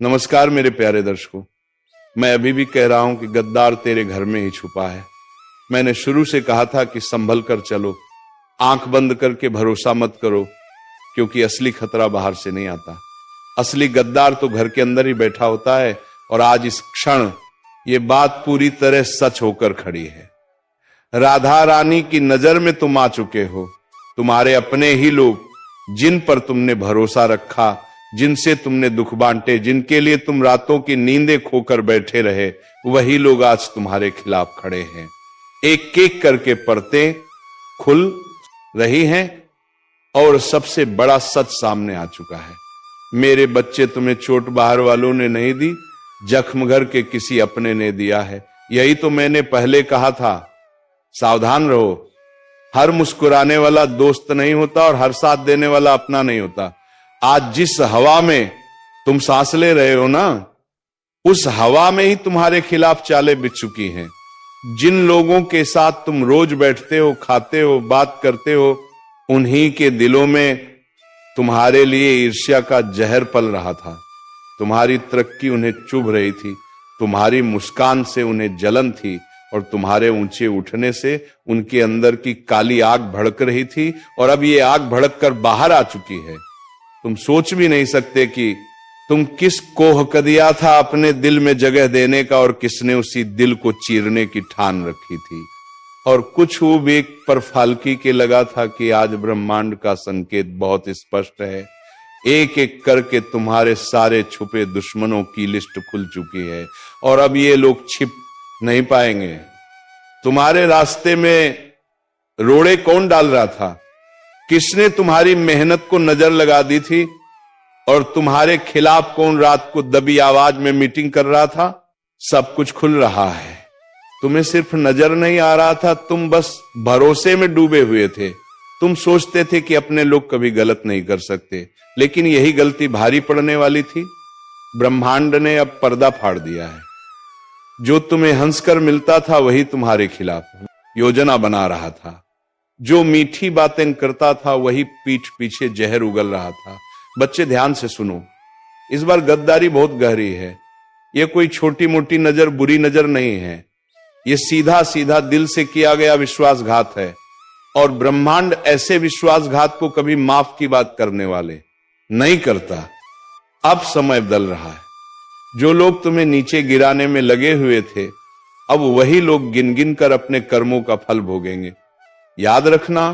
नमस्कार मेरे प्यारे दर्शकों, मैं अभी भी कह रहा हूं कि गद्दार तेरे घर में ही छुपा है। मैंने शुरू से कहा था कि संभल कर चलो, आंख बंद करके भरोसा मत करो, क्योंकि असली खतरा बाहर से नहीं आता। असली गद्दार तो घर के अंदर ही बैठा होता है। और आज इस क्षण ये बात पूरी तरह सच होकर खड़ी है। राधा रानी की नजर में तुम आ चुके हो। तुम्हारे अपने ही लोग, जिन पर तुमने भरोसा रखा, जिनसे तुमने दुख बांटे, जिनके लिए तुम रातों की नींदें खोकर बैठे रहे, वही लोग आज तुम्हारे खिलाफ खड़े हैं। एक एक करके परतें खुल रही हैं और सबसे बड़ा सच सामने आ चुका है। मेरे बच्चे, तुम्हें चोट बाहर वालों ने नहीं दी, जख्म घर के किसी अपने ने दिया है। यही तो मैंने पहले कहा था, सावधान रहो। हर मुस्कुराने वाला दोस्त नहीं होता और हर साथ देने वाला अपना नहीं होता। आज जिस हवा में तुम सांस ले रहे हो ना, उस हवा में ही तुम्हारे खिलाफ चालें बिछ चुकी हैं। जिन लोगों के साथ तुम रोज बैठते हो, खाते हो, बात करते हो, उन्हीं के दिलों में तुम्हारे लिए ईर्ष्या का जहर पल रहा था। तुम्हारी तरक्की उन्हें चुभ रही थी, तुम्हारी मुस्कान से उन्हें जलन थी, और तुम्हारे ऊंचे उठने से उनके अंदर की काली आग भड़क रही थी। और अब ये आग भड़क कर बाहर आ चुकी है। तुम सोच भी नहीं सकते कि तुम किस कोह कदिया था अपने दिल में जगह देने का, और किसने उसी दिल को चीरने की ठान रखी थी। और कुछ ऊब एक पर फाल्की के लगा था कि आज ब्रह्मांड का संकेत बहुत स्पष्ट है। एक एक करके तुम्हारे सारे छुपे दुश्मनों की लिस्ट खुल चुकी है, और अब ये लोग छिप नहीं पाएंगे। तुम्हारे रास्ते में रोड़े कौन डाल रहा था? किसने तुम्हारी मेहनत को नजर लगा दी थी? और तुम्हारे खिलाफ कौन रात को दबी आवाज में मीटिंग कर रहा था? सब कुछ खुल रहा है। तुम्हें सिर्फ नजर नहीं आ रहा था, तुम बस भरोसे में डूबे हुए थे। तुम सोचते थे कि अपने लोग कभी गलत नहीं कर सकते, लेकिन यही गलती भारी पड़ने वाली थी। ब्रह्मांड ने अब पर्दा फाड़ दिया है। जो तुम्हें हंसकर मिलता था वही तुम्हारे खिलाफ योजना बना रहा था। जो मीठी बातें करता था वही पीठ पीछे जहर उगल रहा था। बच्चे, ध्यान से सुनो, इस बार गद्दारी बहुत गहरी है। यह कोई छोटी मोटी नजर, बुरी नजर नहीं है। यह सीधा सीधा दिल से किया गया विश्वासघात है। और ब्रह्मांड ऐसे विश्वासघात को कभी माफ की बात करने वाले नहीं करता। अब समय बदल रहा है। जो लोग तुम्हें नीचे गिराने में लगे हुए थे, अब वही लोग गिन गिन कर अपने कर्मों का फल भोगेंगे। याद रखना,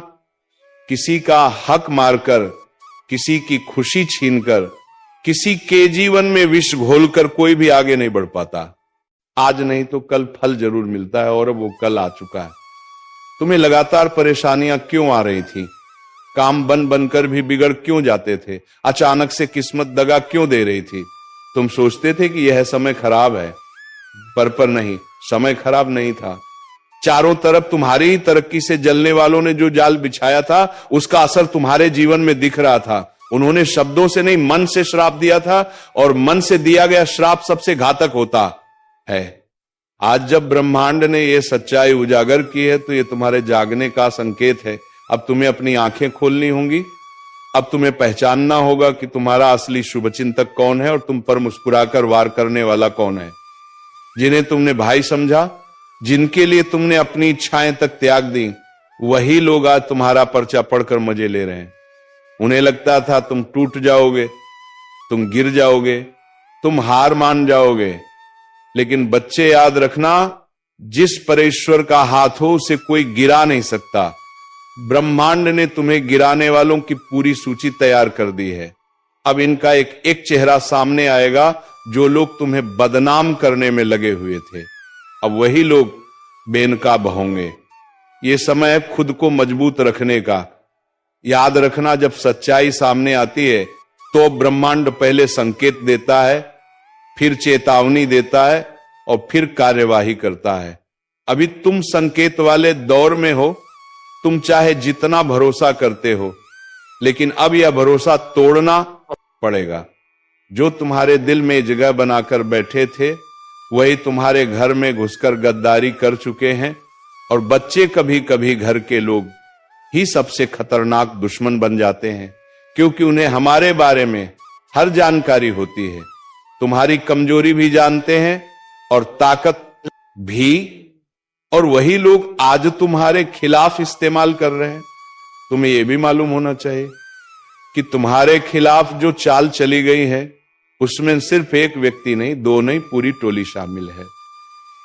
किसी का हक मारकर, किसी की खुशी छीनकर, किसी के जीवन में विष घोलकर कोई भी आगे नहीं बढ़ पाता। आज नहीं तो कल फल जरूर मिलता है, और अब वो कल आ चुका है। तुम्हें लगातार परेशानियां क्यों आ रही थी? काम बन बनकर भी बिगड़ क्यों जाते थे? अचानक से किस्मत दगा क्यों दे रही थी? तुम सोचते थे कि यह समय खराब है, पर नहीं, समय खराब नहीं था। चारों तरफ तुम्हारी ही तरक्की से जलने वालों ने जो जाल बिछाया था, उसका असर तुम्हारे जीवन में दिख रहा था। उन्होंने शब्दों से नहीं, मन से श्राप दिया था, और मन से दिया गया श्राप सबसे घातक होता है। आज जब ब्रह्मांड ने यह सच्चाई उजागर की है, तो यह तुम्हारे जागने का संकेत है। अब तुम्हें अपनी आंखें खोलनी होंगी। अब तुम्हें पहचानना होगा कि तुम्हारा असली शुभचिंतक कौन है और तुम पर मुस्कुराकर वार करने वाला कौन है। जिन्हें तुमने भाई समझा, जिनके लिए तुमने अपनी इच्छाएं तक त्याग दी, वही लोग आज तुम्हारा पर्चा पढ़कर मजे ले रहे हैं। उन्हें लगता था तुम टूट जाओगे, तुम गिर जाओगे, तुम हार मान जाओगे। लेकिन बच्चे, याद रखना, जिस परेश्वर का हाथ हो उसे कोई गिरा नहीं सकता। ब्रह्मांड ने तुम्हें गिराने वालों की पूरी सूची तैयार कर दी है। अब इनका एक एक चेहरा सामने आएगा। जो लोग तुम्हें बदनाम करने में लगे हुए थे, अब वही लोग बेनकाब होंगे। ये समय है खुद को मजबूत रखने का। याद रखना, जब सच्चाई सामने आती है तो ब्रह्मांड पहले संकेत देता है, फिर चेतावनी देता है, और फिर कार्यवाही करता है। अभी तुम संकेत वाले दौर में हो। तुम चाहे जितना भरोसा करते हो, लेकिन अब यह भरोसा तोड़ना पड़ेगा। जो तुम्हारे दिल में जगह बनाकर बैठे थे, वही तुम्हारे घर में घुसकर गद्दारी कर चुके हैं। और बच्चे, कभी कभी घर के लोग ही सबसे खतरनाक दुश्मन बन जाते हैं, क्योंकि उन्हें हमारे बारे में हर जानकारी होती है। तुम्हारी कमजोरी भी जानते हैं और ताकत भी, और वही लोग आज तुम्हारे खिलाफ इस्तेमाल कर रहे हैं। तुम्हें यह भी मालूम होना चाहिए कि तुम्हारे खिलाफ जो चाल चली गई है उसमें सिर्फ एक व्यक्ति नहीं, दो नहीं, पूरी टोली शामिल है।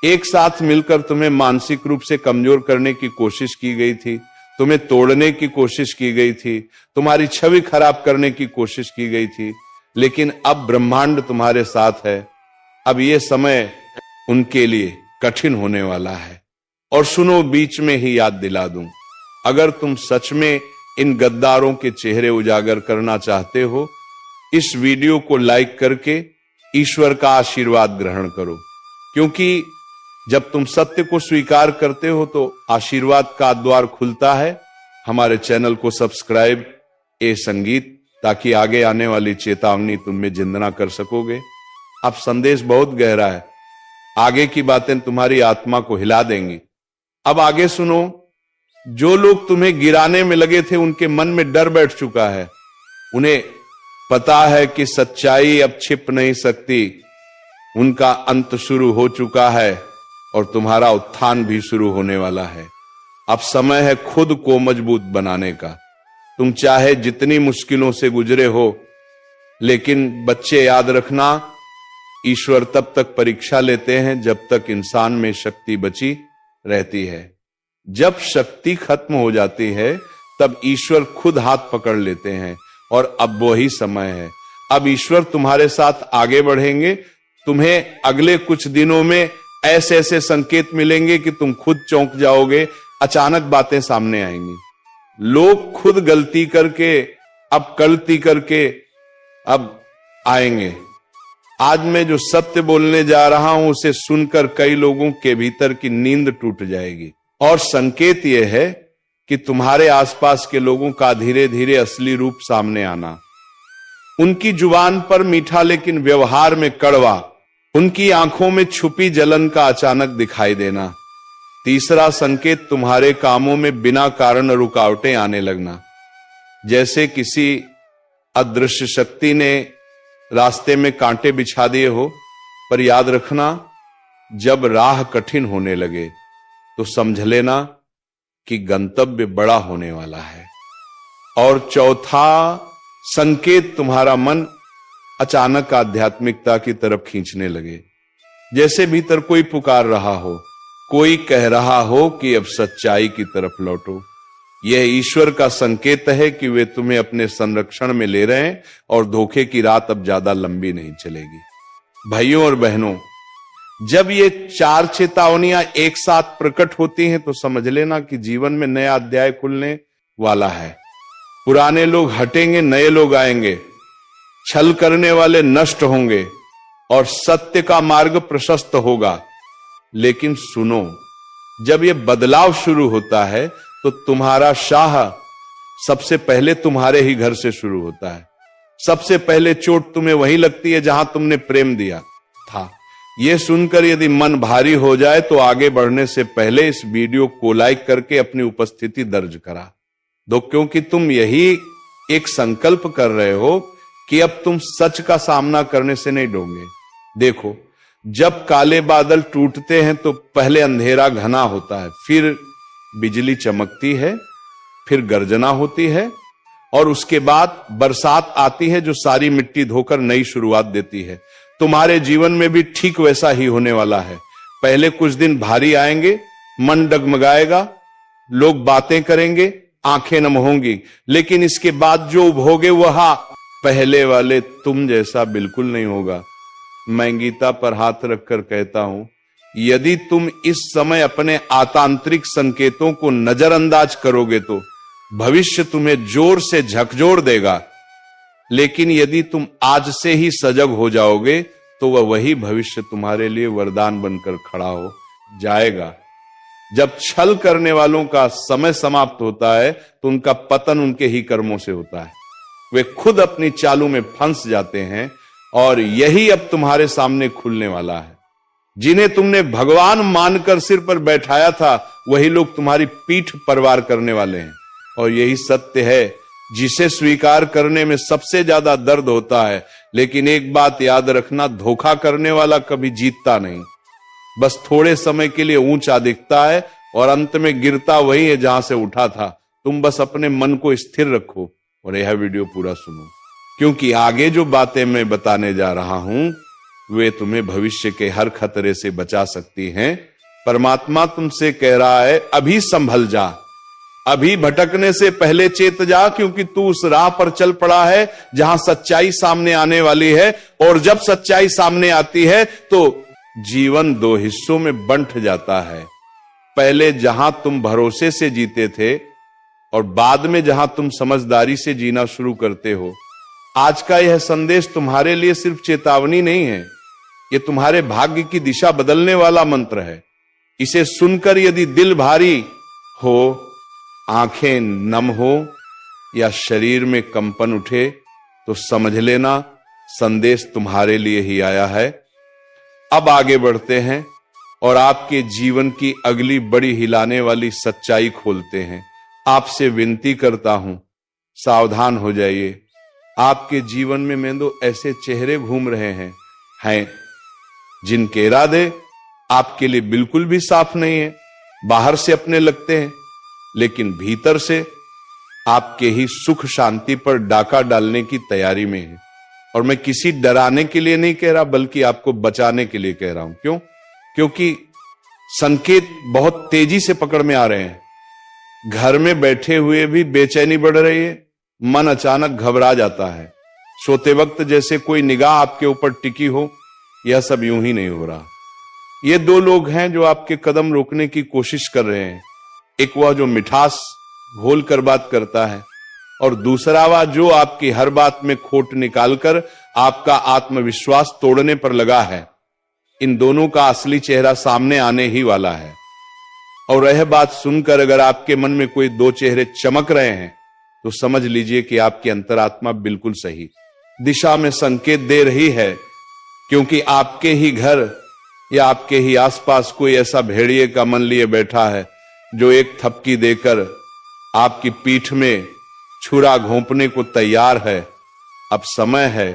एक साथ मिलकर तुम्हें मानसिक रूप से कमजोर करने की कोशिश की गई थी, तुम्हें तोड़ने की कोशिश की गई थी, तुम्हारी छवि खराब करने की कोशिश की गई थी, लेकिन अब ब्रह्मांड तुम्हारे साथ है। अब यह समय उनके लिए कठिन होने वाला है। और सुनो, बीच में ही याद दिला दूं, अगर तुम सच में इन गद्दारों के चेहरे उजागर करना चाहते हो, इस वीडियो को लाइक करके ईश्वर का आशीर्वाद ग्रहण करो, क्योंकि जब तुम सत्य को स्वीकार करते हो तो आशीर्वाद का द्वार खुलता है। हमारे चैनल को सब्सक्राइब ए संगीत, ताकि आगे आने वाली चेतावनी तुम में जिंदना कर सकोगे। अब संदेश बहुत गहरा है, आगे की बातें तुम्हारी आत्मा को हिला देंगी। अब आगे सुनो, जो लोग तुम्हें गिराने में लगे थे उनके मन में डर बैठ चुका है। उन्हें पता है कि सच्चाई अब छिप नहीं सकती, उनका अंत शुरू हो चुका है और तुम्हारा उत्थान भी शुरू होने वाला है। अब समय है खुद को मजबूत बनाने का। तुम चाहे जितनी मुश्किलों से गुजरे हो, लेकिन बच्चे याद रखना, ईश्वर तब तक परीक्षा लेते हैं जब तक इंसान में शक्ति बची रहती है। जब शक्ति खत्म हो जाती है तब ईश्वर खुद हाथ पकड़ लेते हैं, और अब वही समय है। अब ईश्वर तुम्हारे साथ आगे बढ़ेंगे। तुम्हें अगले कुछ दिनों में ऐसे ऐसे संकेत मिलेंगे कि तुम खुद चौंक जाओगे। अचानक बातें सामने आएंगी, लोग खुद गलती करके, अब गलती करके अब आएंगे। आज मैं जो सत्य बोलने जा रहा हूं उसे सुनकर कई लोगों के भीतर की नींद टूट जाएगी, और संकेत यह है कि तुम्हारे आसपास के लोगों का धीरे धीरे असली रूप सामने आना। उनकी जुबान पर मीठा लेकिन व्यवहार में कड़वा, उनकी आंखों में छुपी जलन का अचानक दिखाई देना। तीसरा संकेत, तुम्हारे कामों में बिना कारण रुकावटें आने लगना, जैसे किसी अदृश्य शक्ति ने रास्ते में कांटे बिछा दिए हो। पर याद रखना, जब राह कठिन होने लगे तो समझ लेना कि गंतव्य बड़ा होने वाला है। और चौथा संकेत, तुम्हारा मन अचानक आध्यात्मिकता की तरफ खींचने लगे, जैसे भीतर कोई पुकार रहा हो, कोई कह रहा हो कि अब सच्चाई की तरफ लौटो। यह ईश्वर का संकेत है कि वे तुम्हें अपने संरक्षण में ले रहे हैं और धोखे की रात अब ज्यादा लंबी नहीं चलेगी। भाइयों और बहनों, जब ये चार चेतावनियां एक साथ प्रकट होती हैं तो समझ लेना कि जीवन में नया अध्याय खुलने वाला है। पुराने लोग हटेंगे, नए लोग आएंगे, छल करने वाले नष्ट होंगे और सत्य का मार्ग प्रशस्त होगा। लेकिन सुनो, जब ये बदलाव शुरू होता है तो तुम्हारा शाह सबसे पहले तुम्हारे ही घर से शुरू होता है। सबसे पहले चोट तुम्हें वहीं लगती है जहां तुमने प्रेम दिया था। यह सुनकर यदि मन भारी हो जाए तो आगे बढ़ने से पहले इस वीडियो को लाइक करके अपनी उपस्थिति दर्ज करा दो, क्योंकि तुम यही एक संकल्प कर रहे हो कि अब तुम सच का सामना करने से नहीं डरोगे। देखो, जब काले बादल टूटते हैं तो पहले अंधेरा घना होता है, फिर बिजली चमकती है, फिर गर्जना होती है, और उसके बाद बरसात आती है जो सारी मिट्टी धोकर नई शुरुआत देती है। तुम्हारे जीवन में भी ठीक वैसा ही होने वाला है। पहले कुछ दिन भारी आएंगे, मन डगमगाएगा, लोग बातें करेंगे, आंखें नम होंगी, लेकिन इसके बाद जो उभोगे वह पहले वाले तुम जैसा बिल्कुल नहीं होगा। मैं गीता पर हाथ रखकर कहता हूं, यदि तुम इस समय अपने आतांत्रिक संकेतों को नजरअंदाज करोगे तो भविष्य तुम्हें जोर से झकझोर देगा, लेकिन यदि तुम आज से ही सजग हो जाओगे तो वही भविष्य तुम्हारे लिए वरदान बनकर खड़ा हो जाएगा। जब छल करने वालों का समय समाप्त होता है तो उनका पतन उनके ही कर्मों से होता है। वे खुद अपनी चालों में फंस जाते हैं, और यही अब तुम्हारे सामने खुलने वाला है। जिन्हें तुमने भगवान मानकर सिर पर बैठाया था वही लोग तुम्हारी पीठ परवार करने वाले हैं। और यही सत्य है जिसे स्वीकार करने में सबसे ज्यादा दर्द होता है। लेकिन एक बात याद रखना, धोखा करने वाला कभी जीतता नहीं, बस थोड़े समय के लिए ऊंचा दिखता है और अंत में गिरता वही है जहां से उठा था। तुम बस अपने मन को स्थिर रखो और यह वीडियो पूरा सुनो, क्योंकि आगे जो बातें मैं बताने जा रहा हूं वे तुम्हें भविष्य के हर खतरे से बचा सकती हैं। परमात्मा तुमसे कह रहा है, अभी संभल जा, अभी भटकने से पहले चेत जा, क्योंकि तू उस राह पर चल पड़ा है जहां सच्चाई सामने आने वाली है। और जब सच्चाई सामने आती है तो जीवन दो हिस्सों में बंट जाता है। पहले जहां तुम भरोसे से जीते थे और बाद में जहां तुम समझदारी से जीना शुरू करते हो। आज का यह संदेश तुम्हारे लिए सिर्फ चेतावनी नहीं है, यह तुम्हारे भाग्य की दिशा बदलने वाला मंत्र है। इसे सुनकर यदि दिल भारी हो, आंखें नम हो या शरीर में कंपन उठे तो समझ लेना संदेश तुम्हारे लिए ही आया है। अब आगे बढ़ते हैं और आपके जीवन की अगली बड़ी हिलाने वाली सच्चाई खोलते हैं। आपसे विनती करता हूं, सावधान हो जाइए। आपके जीवन में मेंदो ऐसे चेहरे घूम रहे हैं जिनके इरादे आपके लिए बिल्कुल भी साफ नहीं है। बाहर से अपने लगते हैं लेकिन भीतर से आपके ही सुख शांति पर डाका डालने की तैयारी में है। और मैं किसी डराने के लिए नहीं कह रहा, बल्कि आपको बचाने के लिए कह रहा हूं। क्यों? क्योंकि संकेत बहुत तेजी से पकड़ में आ रहे हैं। घर में बैठे हुए भी बेचैनी बढ़ रही है, मन अचानक घबरा जाता है, सोते वक्त जैसे कोई निगाह आपके ऊपर टिकी हो। यह सब यूं ही नहीं हो रहा। ये दो लोग हैं जो आपके कदम रोकने की कोशिश कर रहे हैं। एक वह जो मिठास घोल कर बात करता है और दूसरा वह जो आपकी हर बात में खोट निकालकर आपका आत्मविश्वास तोड़ने पर लगा है। इन दोनों का असली चेहरा सामने आने ही वाला है। और यह बात सुनकर अगर आपके मन में कोई दो चेहरे चमक रहे हैं तो समझ लीजिए कि आपकी अंतरात्मा बिल्कुल सही दिशा में संकेत दे रही है, क्योंकि आपके ही घर या आपके ही आसपास कोई ऐसा भेड़िए का मन लिए बैठा है जो एक थपकी देकर आपकी पीठ में छुरा घोंपने को तैयार है। अब समय है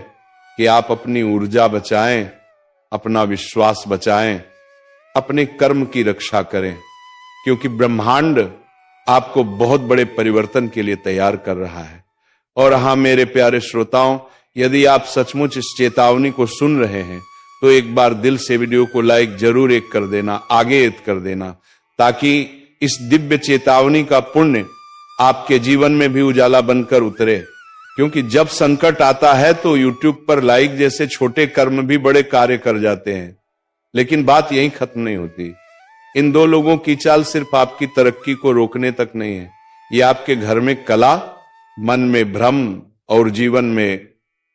कि आप अपनी ऊर्जा बचाएं, अपना विश्वास बचाएं, अपने कर्म की रक्षा करें, क्योंकि ब्रह्मांड आपको बहुत बड़े परिवर्तन के लिए तैयार कर रहा है। और हां मेरे प्यारे श्रोताओं, यदि आप सचमुच इस चेतावनी को सुन रहे हैं तो एक बार दिल से वीडियो को लाइक जरूर एक कर देना, आगे एक कर देना, ताकि इस दिव्य चेतावनी का पुण्य आपके जीवन में भी उजाला बनकर उतरे। क्योंकि जब संकट आता है तो YouTube पर लाइक जैसे छोटे कर्म भी बड़े कार्य कर जाते हैं। लेकिन बात यहीं खत्म नहीं होती। इन दो लोगों की चाल सिर्फ आपकी तरक्की को रोकने तक नहीं है, ये आपके घर में कला, मन में भ्रम और जीवन में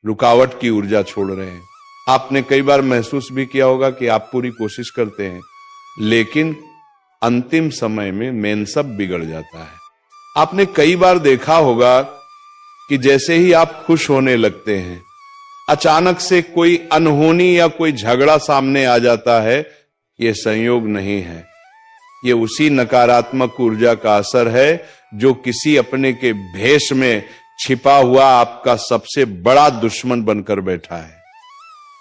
रुकावट की ऊर्जा छोड़ रहे हैं। आपने कई बार महसूस भी किया होगा कि आप पूरी कोशिश करते हैं लेकिन अंतिम समय में मेन सब बिगड़ जाता है। आपने कई बार देखा होगा कि जैसे ही आप खुश होने लगते हैं अचानक से कोई अनहोनी या कोई झगड़ा सामने आ जाता है। यह संयोग नहीं है, ये उसी नकारात्मक ऊर्जा का असर है जो किसी अपने के भेष में छिपा हुआ आपका सबसे बड़ा दुश्मन बनकर बैठा है।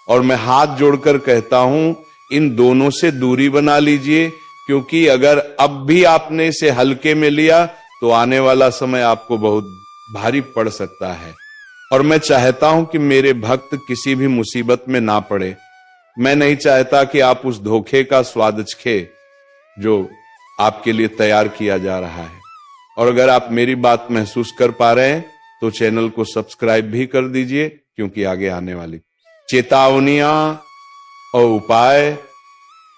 और मैं हाथ जोड़कर कहता हूं, इन दोनों से दूरी बना लीजिए, क्योंकि अगर अब भी आपने इसे हल्के में लिया तो आने वाला समय आपको बहुत भारी पड़ सकता है। और मैं चाहता हूं कि मेरे भक्त किसी भी मुसीबत में ना पड़े। मैं नहीं चाहता कि आप उस धोखे का स्वाद चखे जो आपके लिए तैयार किया जा रहा है। और अगर आप मेरी बात महसूस कर पा रहे हैं तो चैनल को सब्सक्राइब भी कर दीजिए, क्योंकि आगे आने वाली चेतावनियां और उपाय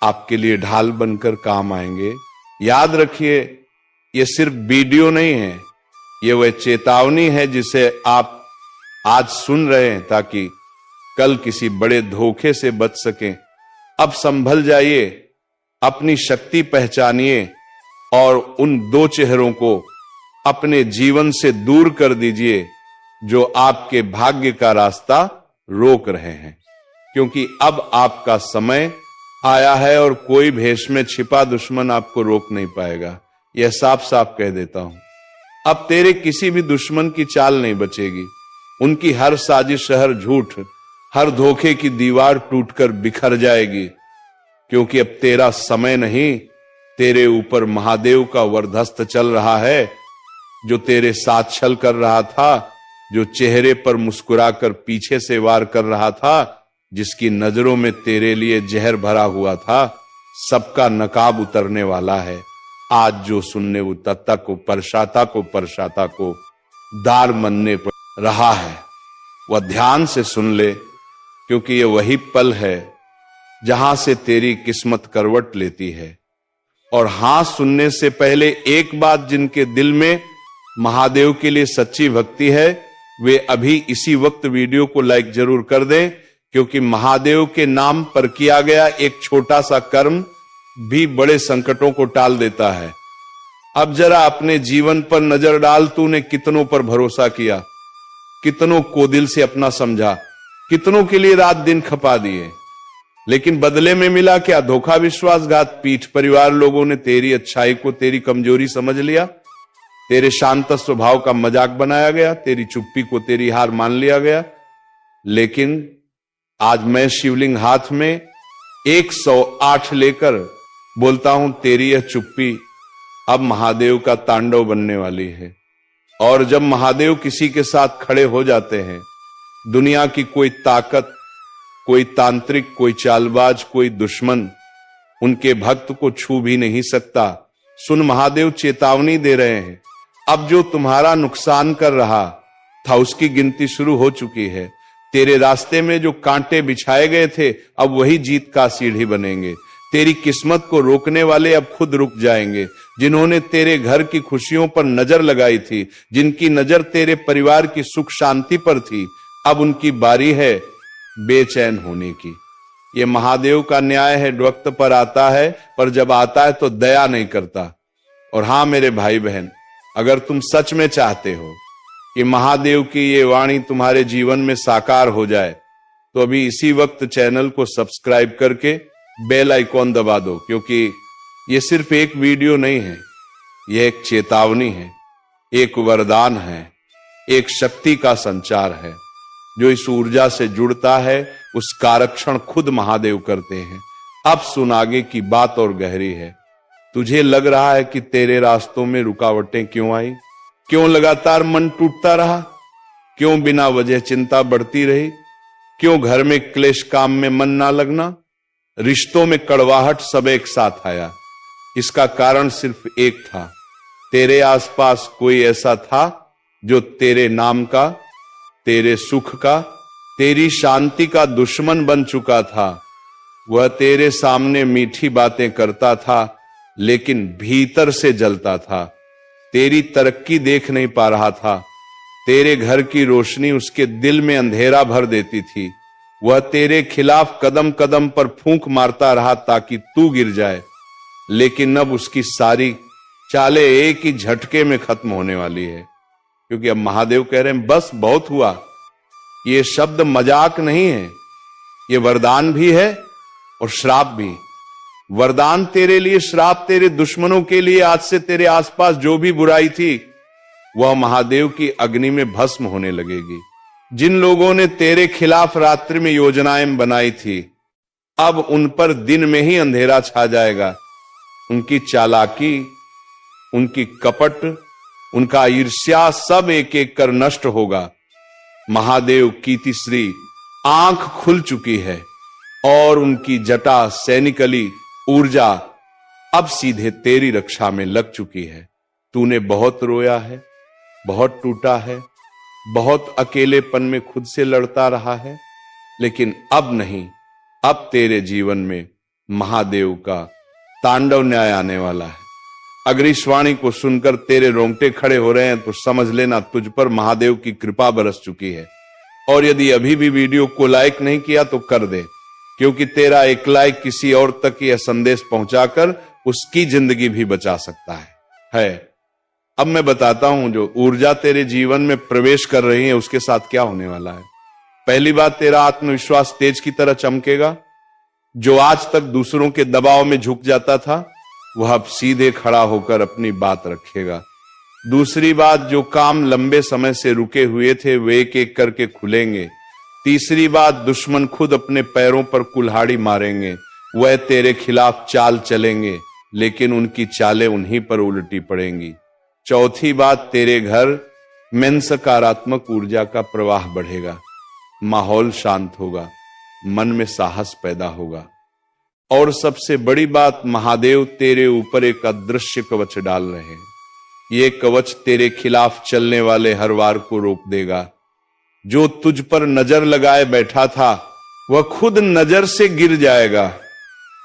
आपके लिए ढाल बनकर काम आएंगे। याद रखिए, ये सिर्फ वीडियो नहीं है, ये वह चेतावनी है जिसे आप आज सुन रहे हैं ताकि कल किसी बड़े धोखे से बच सकें। अब संभल जाइए, अपनी शक्ति पहचानिए और उन दो चेहरों को अपने जीवन से दूर कर दीजिए जो आपके भाग्य का रास्ता रोक रहे हैं। क्योंकि अब आपका समय आया है और कोई भेष में छिपा दुश्मन आपको रोक नहीं पाएगा। यह साफ साफ कह देता हूं। अब तेरे किसी भी दुश्मन की चाल नहीं बचेगी। उनकी हर साजिश, हर झूठ, हर धोखे की दीवार टूटकर बिखर जाएगी, क्योंकि अब तेरा समय नहीं, तेरे ऊपर महादेव का वरदहस्त चल रहा है, जो तेरे साथ छल कर रहा था, जो चेहरे पर मुस्कुराकर पीछे से वार कर रहा था, जिसकी नजरों में तेरे लिए जहर भरा हुआ था, सबका नकाब उतरने वाला है। आज जो सुनने वो तत्ता को परशाता को दार मनने पर रहा है, वह ध्यान से सुन ले, क्योंकि ये वही पल है जहां से तेरी किस्मत करवट लेती है। और हां, सुनने से पहले एक बात, जिनके दिल में महादेव के लिए सच्ची भक्ति है, वे अभी इसी वक्त वीडियो को लाइक जरूर कर दें, क्योंकि महादेव के नाम पर किया गया एक छोटा सा कर्म भी बड़े संकटों को टाल देता है। अब जरा अपने जीवन पर नजर डाल, तूने कितनों पर भरोसा किया, कितनों को दिल से अपना समझा, कितनों के लिए रात दिन खपा दिए, लेकिन बदले में मिला क्या? धोखा, विश्वासघात, पीठ। परिवार लोगों ने तेरी अच्छाई को तेरी कमजोरी समझ लिया, तेरे शांत स्वभाव का मजाक बनाया गया, तेरी चुप्पी को तेरी हार मान लिया गया। लेकिन आज मैं शिवलिंग हाथ में 108 लेकर बोलता हूं, तेरी यह चुप्पी अब महादेव का तांडव बनने वाली है। और जब महादेव किसी के साथ खड़े हो जाते हैं, दुनिया की कोई ताकत, कोई तांत्रिक, कोई चालबाज, कोई दुश्मन उनके भक्त को छू भी नहीं सकता। सुन, महादेव चेतावनी दे रहे हैं। अब जो तुम्हारा नुकसान कर रहा था, उसकी गिनती शुरू हो चुकी है। तेरे रास्ते में जो कांटे बिछाए गए थे, अब वही जीत का सीढ़ी बनेंगे। तेरी किस्मत को रोकने वाले अब खुद रुक जाएंगे। जिन्होंने तेरे घर की खुशियों पर नजर लगाई थी, जिनकी नजर तेरे परिवार की सुख शांति पर थी, अब उनकी बारी है बेचैन होने की। ये महादेव का न्याय है, वक्त पर आता है, पर जब आता है तो दया नहीं करता। और हां मेरे भाई बहन, अगर तुम सच में चाहते हो कि महादेव की ये वाणी तुम्हारे जीवन में साकार हो जाए, तो अभी इसी वक्त चैनल को सब्सक्राइब करके बेल आइकॉन दबा दो, क्योंकि ये सिर्फ एक वीडियो नहीं है, यह एक चेतावनी है, एक वरदान है, एक शक्ति का संचार है। जो इस ऊर्जा से जुड़ता है, उसका आरक्षण खुद महादेव करते हैं। अब सुन, आगे की बात और गहरी है। तुझे लग रहा है कि तेरे रास्तों में रुकावटें क्यों आई? क्यों लगातार मन टूटता रहा? क्यों बिना वजह चिंता बढ़ती रही? क्यों घर में क्लेश, काम में मन ना लगना, रिश्तों में कड़वाहट सब एक साथ आया? इसका कारण सिर्फ एक था, तेरे आसपास कोई ऐसा था जो तेरे नाम का, तेरे सुख का, तेरी शांति का दुश्मन बन चुका था। वह तेरे सामने मीठी बातें करता था, लेकिन भीतर से जलता था। तेरी तरक्की देख नहीं पा रहा था, तेरे घर की रोशनी उसके दिल में अंधेरा भर देती थी। वह तेरे खिलाफ कदम कदम पर फूंक मारता रहा ताकि तू गिर जाए, लेकिन अब उसकी सारी चालें एक ही झटके में खत्म होने वाली है, क्योंकि अब महादेव कह रहे हैं, बस बहुत हुआ। ये शब्द मजाक नहीं है, ये वरदान भी है और श्राप भी। वरदान तेरे लिए, श्राप तेरे दुश्मनों के लिए। आज से तेरे आसपास जो भी बुराई थी, वह महादेव की अग्नि में भस्म होने लगेगी। जिन लोगों ने तेरे खिलाफ रात्रि में योजनाएं बनाई थी, अब उन पर दिन में ही अंधेरा छा जाएगा। उनकी चालाकी, उनकी कपट, उनका ईर्ष्या सब एक एक कर नष्ट होगा। महादेव की तीसरी आंख खुल चुकी है और उनकी जटा, सैनिकली ऊर्जा अब सीधे तेरी रक्षा में लग चुकी है। तूने बहुत रोया है, बहुत टूटा है, बहुत अकेलेपन में खुद से लड़ता रहा है, लेकिन अब नहीं, अब तेरे जीवन में महादेव का तांडव न्याय आने वाला है। अगर इस वाणी को सुनकर तेरे रोंगटे खड़े हो रहे हैं, तो समझ लेना तुझ पर महादेव की कृपा बरस चुकी है। और यदि अभी भी वीडियो को लाइक नहीं किया तो कर दे, क्योंकि तेरा एक लाइक किसी और तक यह संदेश पहुंचाकर उसकी जिंदगी भी बचा सकता है। अब मैं बताता हूं, जो ऊर्जा तेरे जीवन में प्रवेश कर रही है उसके साथ क्या होने वाला है। पहली बात, तेरा आत्मविश्वास तेज की तरह चमकेगा। जो आज तक दूसरों के दबाव में झुक जाता था, वह अब सीधे खड़ा होकर अपनी बात रखेगा। दूसरी बात, जो काम लंबे समय से रुके हुए थे वे एक एक करके खुलेंगे। तीसरी बात, दुश्मन खुद अपने पैरों पर कुल्हाड़ी मारेंगे, वह तेरे खिलाफ चाल चलेंगे, लेकिन उनकी चालें उन्हीं पर उल्टी पड़ेंगी। चौथी बात, तेरे घर में सकारात्मक ऊर्जा का प्रवाह बढ़ेगा, माहौल शांत होगा, मन में साहस पैदा होगा। और सबसे बड़ी बात, महादेव तेरे ऊपर एक अदृश्य कवच डाल रहे हैं। ये कवच तेरे खिलाफ चलने वाले हर वार को रोक देगा। जो तुझ पर नजर लगाए बैठा था वह खुद नजर से गिर जाएगा।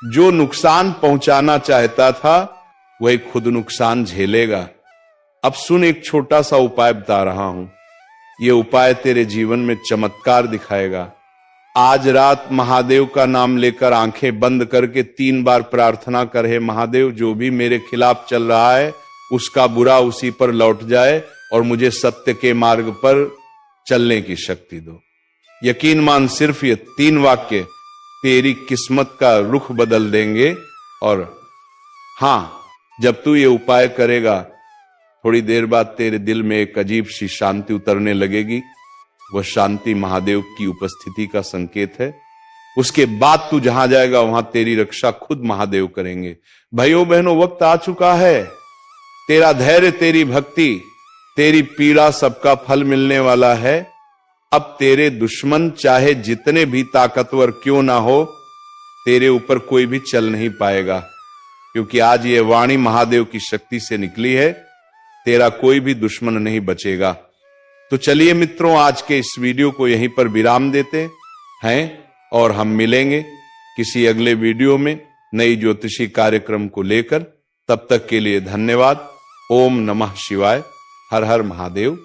जो नुकसान पहुंचाना चाहता था वह खुद नुकसान झेलेगा। अब सुन, एक छोटा सा उपाय बता रहा हूं। यह उपाय तेरे जीवन में चमत्कार दिखाएगा। आज रात महादेव का नाम लेकर आंखें बंद करके 3 बार प्रार्थना कर, हे महादेव, जो भी मेरे खिलाफ चल रहा है उसका बुरा उसी पर लौट जाए और मुझे सत्य के मार्ग पर चलने की शक्ति दो। यकीन मान, सिर्फ ये 3 वाक्य तेरी किस्मत का रुख बदल देंगे। और हां, जब तू ये उपाय करेगा थोड़ी देर बाद तेरे दिल में एक अजीब सी शांति उतरने लगेगी। वह शांति महादेव की उपस्थिति का संकेत है। उसके बाद तू जहां जाएगा वहां तेरी रक्षा खुद महादेव करेंगे। भाइयों बहनों, वक्त आ चुका है। तेरा धैर्य, तेरी भक्ति, तेरी पीड़ा सबका फल मिलने वाला है। अब तेरे दुश्मन चाहे जितने भी ताकतवर क्यों ना हो, तेरे ऊपर कोई भी चल नहीं पाएगा, क्योंकि आज ये वाणी महादेव की शक्ति से निकली है। तेरा कोई भी दुश्मन नहीं बचेगा। तो चलिए मित्रों, आज के इस वीडियो को यहीं पर विराम देते हैं और हम मिलेंगे किसी अगले वीडियो में नई ज्योतिषी कार्यक्रम को लेकर। तब तक के लिए धन्यवाद। ओम नमः शिवाय। हर हर महादेव।